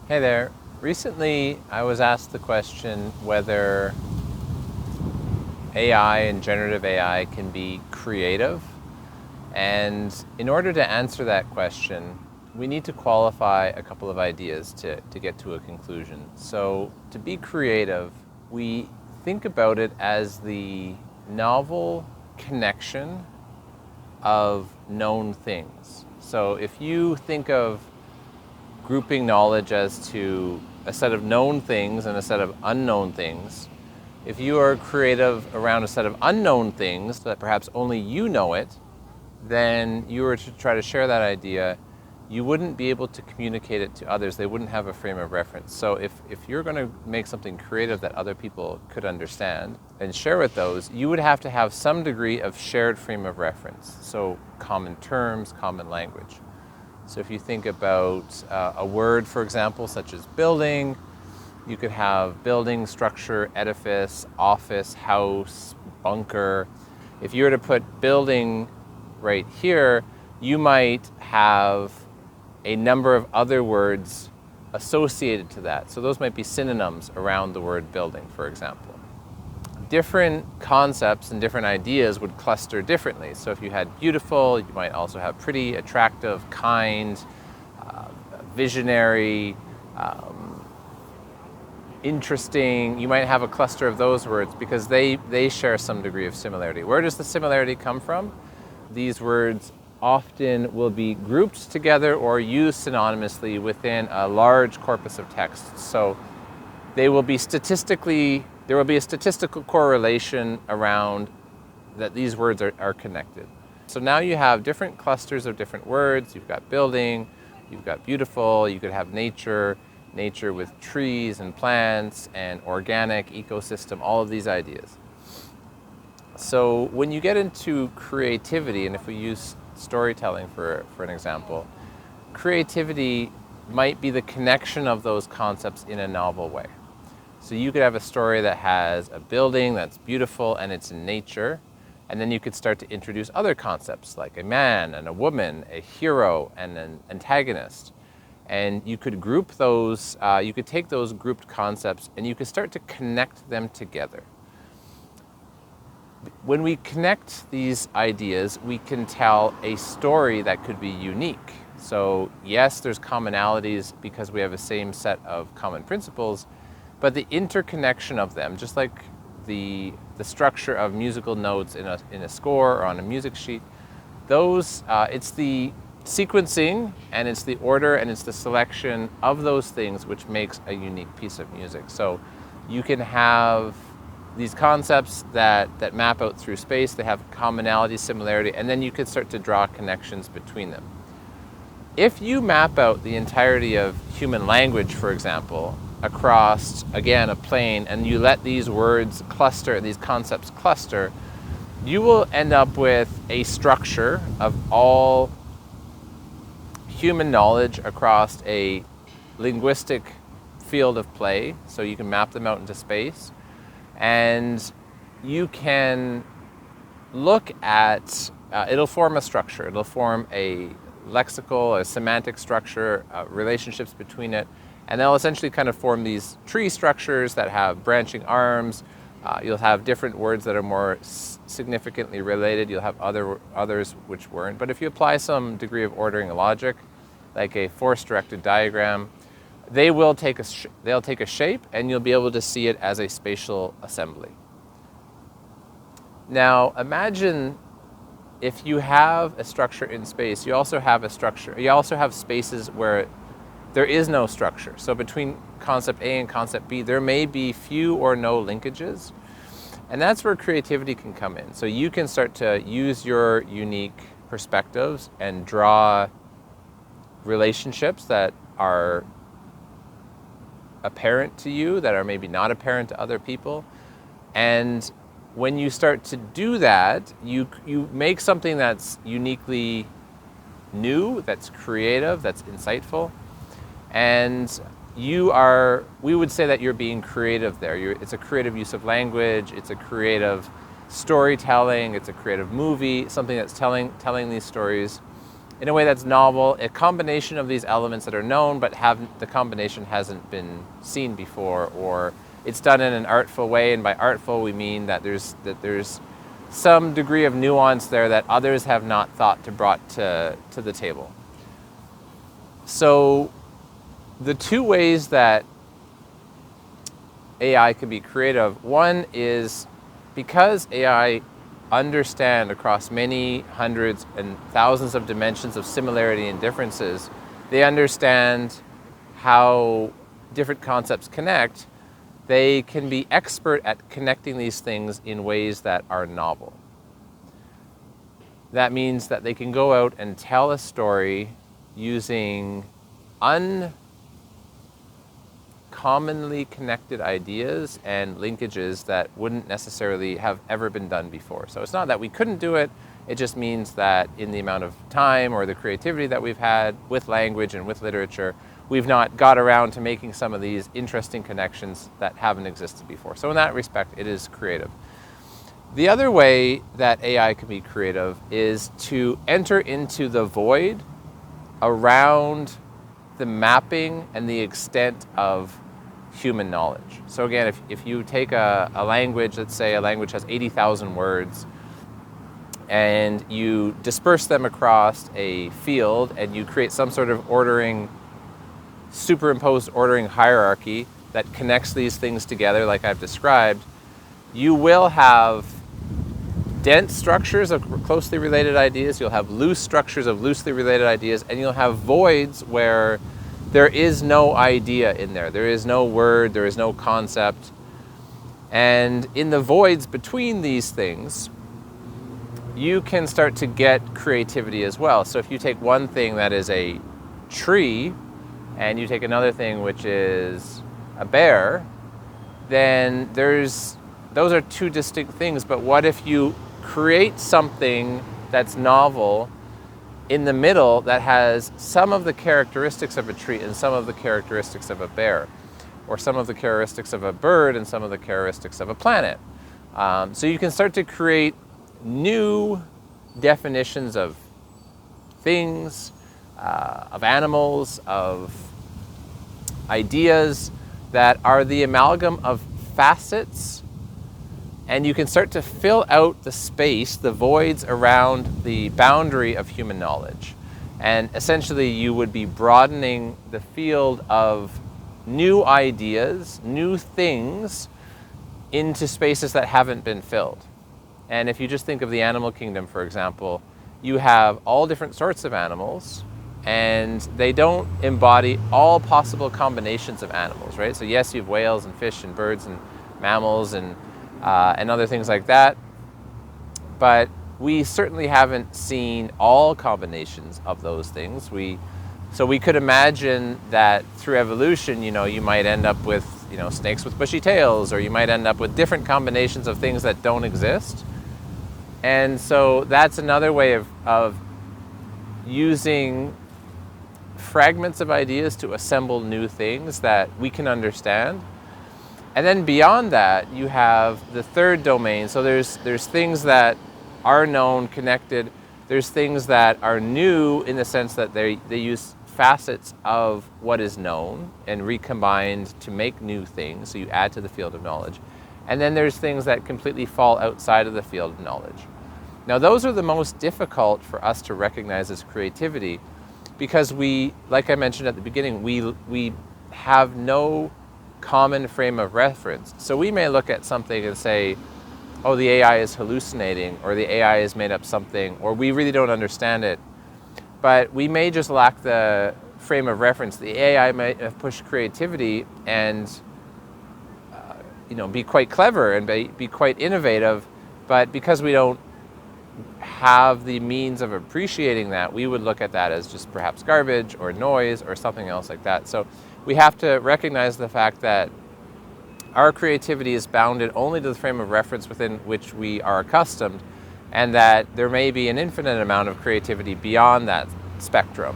Hey there. Recently, I was asked the question whether AI and generative AI can be creative. And in order to answer that question, we need to qualify a couple of ideas to get to a conclusion. So, to be creative, we think about it as the novel connection of known things. So, if you think of grouping knowledge as to a set of known things and a set of unknown things. If you are creative around a set of unknown things that perhaps only you know it, then you were to try to share that idea, you wouldn't be able to communicate it to others. They wouldn't have a frame of reference. So if you're going to make something creative that other people could understand and share with those, you would have to have some degree of shared frame of reference. So common terms, common language. So if you think about a word, for example, such as building, you could have building, structure, edifice, office, house, bunker. If you were to put building right here, you might have a number of other words associated to that. So those might be synonyms around the word building, for example. Different concepts and different ideas would cluster differently. So if you had beautiful, you might also have pretty, attractive, kind, visionary, interesting. You might have a cluster of those words because they share some degree of similarity. Where does the similarity come from? These words often will be grouped together or used synonymously within a large corpus of text. So there will be a statistical correlation around that these words are connected. So now you have different clusters of different words. You've got building, you've got beautiful, you could have nature with trees and plants and organic ecosystem, all of these ideas. So when you get into creativity, and if we use storytelling for an example, creativity might be the connection of those concepts in a novel way. So you could have a story that has a building that's beautiful and it's in nature, and then you could start to introduce other concepts like a man and a woman, a hero and an antagonist. And you could group those, you could take those grouped concepts and you could start to connect them together. When we connect these ideas, we can tell a story that could be unique. So yes, there's commonalities because we have the same set of common principles, but the interconnection of them, just like the structure of musical notes in a score or on a music sheet, those it's the sequencing and it's the order and it's the selection of those things which makes a unique piece of music. So you can have these concepts that map out through space, they have commonality, similarity, and then you could start to draw connections between them. If you map out the entirety of human language, for example, across, again, a plane, and you let these words cluster, these concepts cluster, you will end up with a structure of all human knowledge across a linguistic field of play, so you can map them out into space, and you can look at, it'll form a structure, it'll form a lexical, a semantic structure, relationships between it, and they'll essentially kind of form these tree structures that have branching arms. You'll have different words that are more significantly related. You'll have others which weren't. But if you apply some degree of ordering logic, like a force-directed diagram, they'll take a shape, and you'll be able to see it as a spatial assembly. Now, imagine if you have a structure in space, you also have spaces where there is no structure. So between concept A and concept B, there may be few or no linkages. And that's where creativity can come in. So you can start to use your unique perspectives and draw relationships that are apparent to you, that are maybe not apparent to other people. And when you start to do that, you make something that's uniquely new, that's creative, that's insightful. And we would say that you're being creative there. It's a creative use of language, it's a creative storytelling, it's a creative movie, something that's telling these stories in a way that's novel, a combination of these elements that are known but the combination hasn't been seen before, or it's done in an artful way. And by artful, we mean that there's some degree of nuance there that others have not thought to brought to the table. So the two ways that AI can be creative, one is because AI understand across many hundreds and thousands of dimensions of similarity and differences, they understand how different concepts connect. They can be expert at connecting these things in ways that are novel. That means that they can go out and tell a story using uncommonly connected ideas and linkages that wouldn't necessarily have ever been done before. So it's not that we couldn't do it, it just means that in the amount of time or the creativity that we've had with language and with literature, we've not got around to making some of these interesting connections that haven't existed before. So in that respect, it is creative. The other way that AI can be creative is to enter into the void around the mapping and the extent of human knowledge. So again, if you take a language, let's say a language has 80,000 words, and you disperse them across a field and you create some sort of superimposed ordering hierarchy that connects these things together like I've described, you will have dense structures of closely related ideas, you'll have loose structures of loosely related ideas, and you'll have voids where there is no idea in there. There is no word, there is no concept. And in the voids between these things, you can start to get creativity as well. So if you take one thing that is a tree, and you take another thing which is a bear, then those are two distinct things. But what if you create something that's novel in the middle that has some of the characteristics of a tree and some of the characteristics of a bear, or some of the characteristics of a bird and some of the characteristics of a planet? So you can start to create new definitions of things, of animals, of ideas that are the amalgam of facets, and you can start to fill out the space, the voids around the boundary of human knowledge. And essentially you would be broadening the field of new ideas, new things, into spaces that haven't been filled. And if you just think of the animal kingdom, for example, you have all different sorts of animals, and they don't embody all possible combinations of animals, right? So yes, you have whales and fish and birds and mammals and other things like that, but we certainly haven't seen all combinations of those things. So we could imagine that through evolution, you might end up with snakes with bushy tails, or you might end up with different combinations of things that don't exist. And so that's another way of using fragments of ideas to assemble new things that we can understand. And then beyond that, you have the third domain. So there's things that are known, connected. There's things that are new in the sense that they use facets of what is known and recombined to make new things. So you add to the field of knowledge. And then there's things that completely fall outside of the field of knowledge. Now, those are the most difficult for us to recognize as creativity, because like I mentioned at the beginning, we have no common frame of reference. So we may look at something and say, oh, the AI is hallucinating, or the AI has made up something, or we really don't understand it. But we may just lack the frame of reference. The AI might have pushed creativity and be quite clever and be quite innovative, but because we don't have the means of appreciating that, we would look at that as just perhaps garbage or noise or something else like that. So we have to recognize the fact that our creativity is bounded only to the frame of reference within which we are accustomed, and that there may be an infinite amount of creativity beyond that spectrum.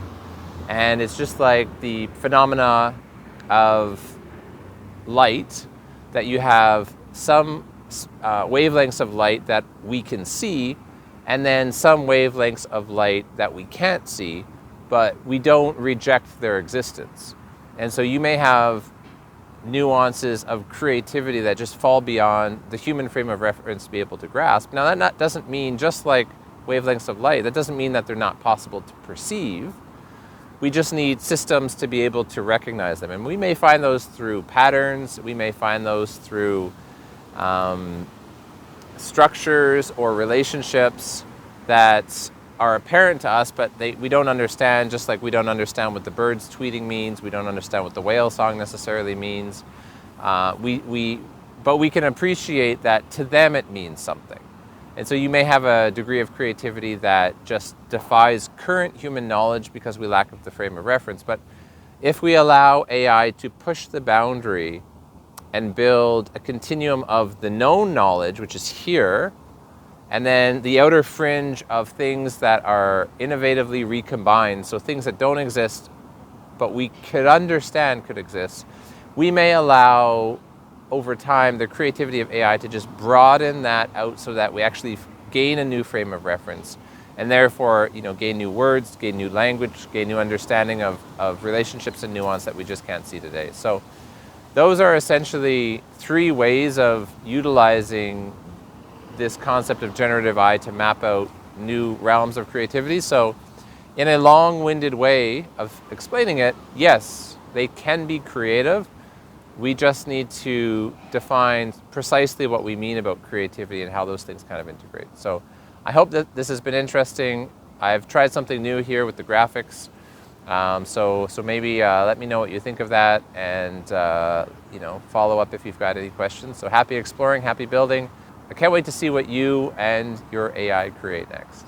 And it's just like the phenomena of light, that you have some wavelengths of light that we can see, and then some wavelengths of light that we can't see, but we don't reject their existence. And so you may have nuances of creativity that just fall beyond the human frame of reference to be able to grasp. Now that doesn't mean, just like wavelengths of light, that doesn't mean that they're not possible to perceive. We just need systems to be able to recognize them. And we may find those through patterns, we may find those through structures or relationships that are apparent to us, but we don't understand, just like we don't understand what the birds tweeting means, we don't understand what the whale song necessarily means. But we can appreciate that to them it means something. And so you may have a degree of creativity that just defies current human knowledge because we lack the frame of reference. But if we allow AI to push the boundary and build a continuum of the known knowledge, which is here, and then the outer fringe of things that are innovatively recombined, so things that don't exist but we could understand could exist, we may allow over time the creativity of AI to just broaden that out so that we actually gain a new frame of reference, and therefore gain new words, gain new language, gain new understanding of relationships and nuance that we just can't see today. So those are essentially three ways of utilizing this concept of generative AI to map out new realms of creativity. So in a long-winded way of explaining it, yes, they can be creative. We just need to define precisely what we mean about creativity and how those things kind of integrate. So I hope that this has been interesting. I've tried something new here with the graphics. So maybe let me know what you think of that, and follow up if you've got any questions. So happy exploring, happy building. I can't wait to see what you and your AI create next.